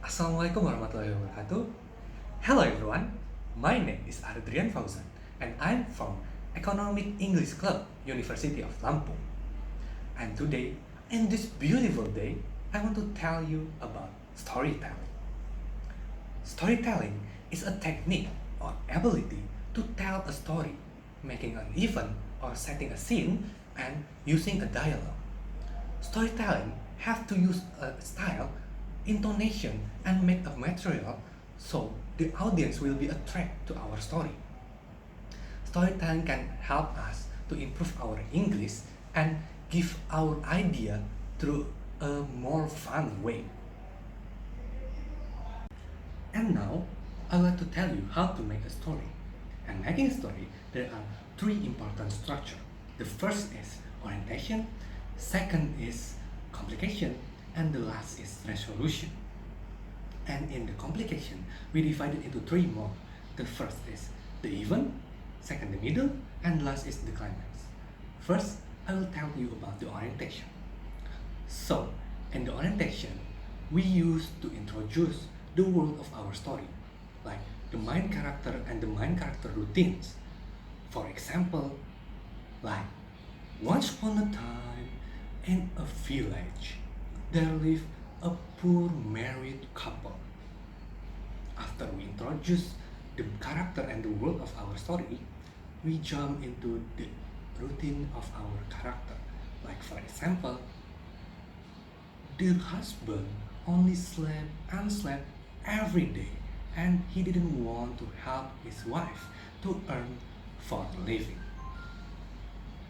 Assalamualaikum warahmatullahi wabarakatuh. Hello everyone, my name is Adrian Fauzan and I'm from Economic English Club, University of Lampung. And today, in this beautiful day, I want to tell you about storytelling. Storytelling is a technique or ability to tell a story, making an event or setting a scene and using a dialogue. Storytelling have to use a style, intonation, and make a material so the audience will be attracted to our story. Storytelling can help us to improve our English and give our idea through a more fun way. And now, I would like to tell you how to make a story. And making a story, there are three important structures. The first is orientation, second is complication, and the last is resolution. And in the complication, we divide it into three more. The first is the event, second the middle, and last is the climax. First, I will tell you about the orientation. So, in the orientation, we use to introduce the world of our story, like the main character and the main character routines. For example, like once upon a time in a village, there lived a poor married couple. After we introduce the character and the world of our story, we jump into the routine of our character. Like for example, the husband only slept and slept every day and he didn't want to help his wife to earn for a living.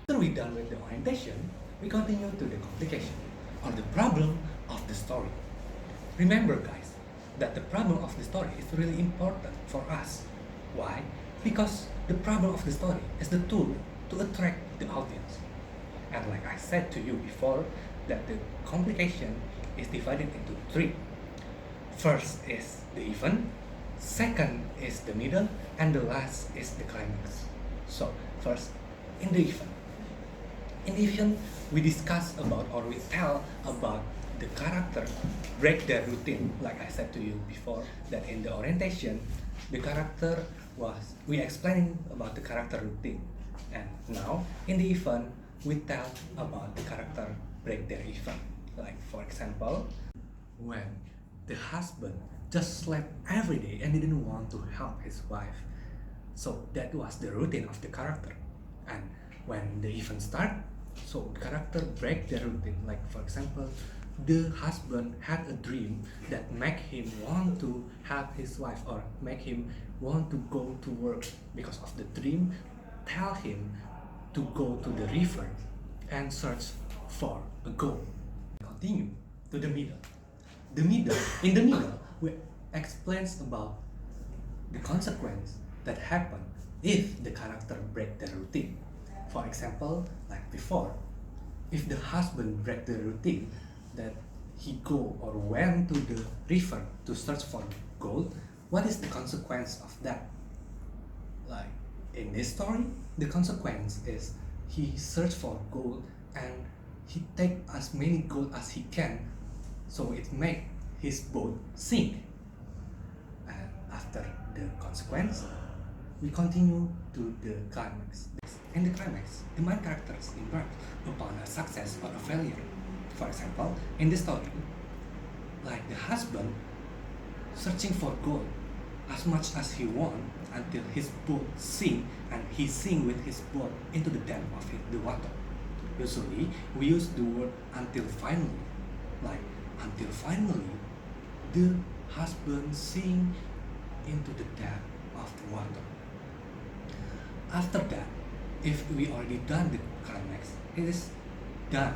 After we done with the orientation, we continue to the complication or the problem of the story. Remember guys, that the problem of the story is really important for us. Why? Because the problem of the story is the tool to attract the audience. And like I said to you before, that the complication is divided into three. First is the event, second is the middle, and the last is the climax. So first, in the event. In the event, we discuss about or we tell about the character break their routine. Like I said to you before, that in the orientation, the character was, we explaining about the character routine. And now, in the event, we tell about the character break their event. Like for example, when the husband just slept every day and didn't want to help his wife. So that was the routine of the character. And when the event start, so the character break their routine. Like for example, the husband had a dream that make him want to help his wife or make him want to go to work. Because of the dream, tell him to go to the river and search for a gold. Continue to the middle. In the middle, we explains about the consequence that happen if the character break the routine. For example, like before, if the husband break the routine that he go or went to the river to search for gold, what is the consequence of that? Like in this story, the consequence is he search for gold and he take as many gold as he can, so it make his boat sink. And after the consequence, we continue to the climax. In the climax, the main characters embark upon a success or a failure. For example, in the story, like the husband searching for gold as much as he want until his boat sink and he sink with his boat into the depth of the water. Usually, we use the word until finally. Like until finally, the husband sink into the depth of the water. After that, if we already done the climax, it is done.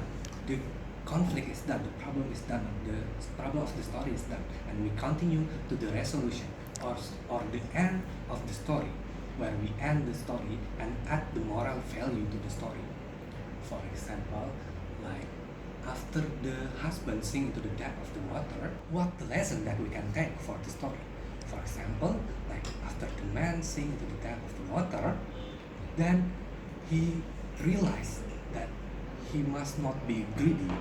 The conflict is done, the problem is done, the problem of the story is done, and we continue to the resolution or the end of the story, where we end the story and add the moral value to the story. For example, like after the husband sink into the depth of the water, what the lesson that we can take for the story? For example, like after the man sink into the depth of the water, then he realized that he must not be greedy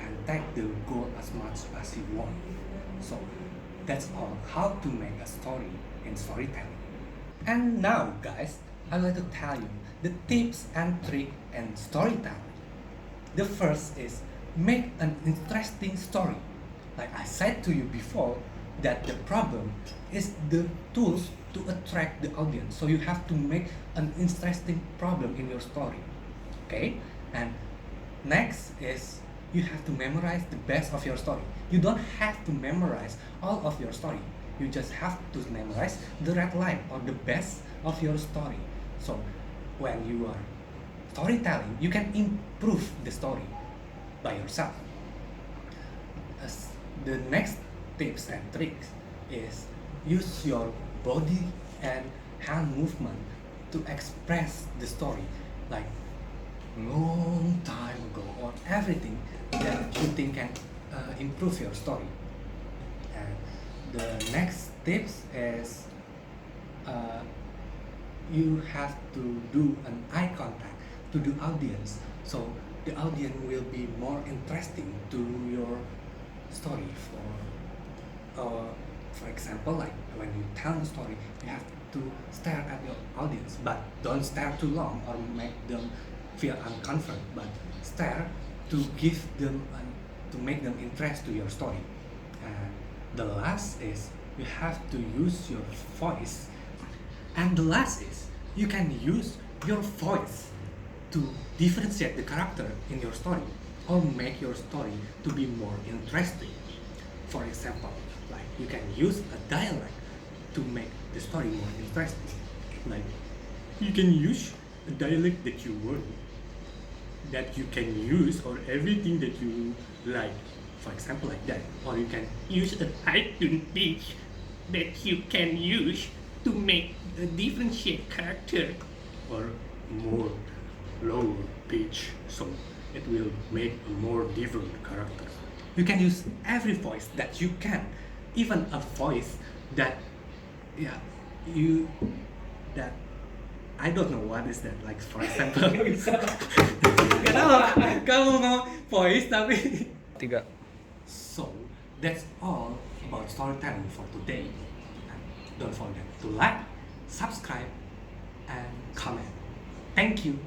and take the gold as much as he wants. So that's all how to make a story in storytelling. And now, guys, I'd like to tell you the tips and tricks in storytelling. The first is make an interesting story. Like I said to you before, that the problem is the tools to attract the audience. So you have to make an interesting problem in your story. Okay? And next is you have to memorize the best of your story. You don't have to memorize all of your story. You just have to memorize the red line or the best of your story. So when you are storytelling, you can improve the story by yourself. As the next tips and tricks is use your body and hand movement to express the story, like long time ago, or everything that you think can improve your story. And the next tips is you have to do an eye contact to the audience, so the audience will be more interesting to your story. For example, like when you tell a story, you have to stare at your audience, but don't stare too long or make them feel uncomfortable, but stare to give them to make them interest to your story. And the last is you have to use your voice. And the last is you can use your voice to differentiate the character in your story or make your story to be more interesting. For example, like you can use a dialect to make the story more interesting. Like you can use a dialect that you want, that you can use, or everything that you like. For example, like that. Or you can use a heightened pitch that you can use to make a differentiate character, or more lower pitch, so it will make a more different character. You can use every voice that you can, even a voice that that I don't know what is that, like for example kenapa kamu mau voice tapi Tiga. So that's all about storytelling for today. And don't forget to like, subscribe, and comment. Thank you.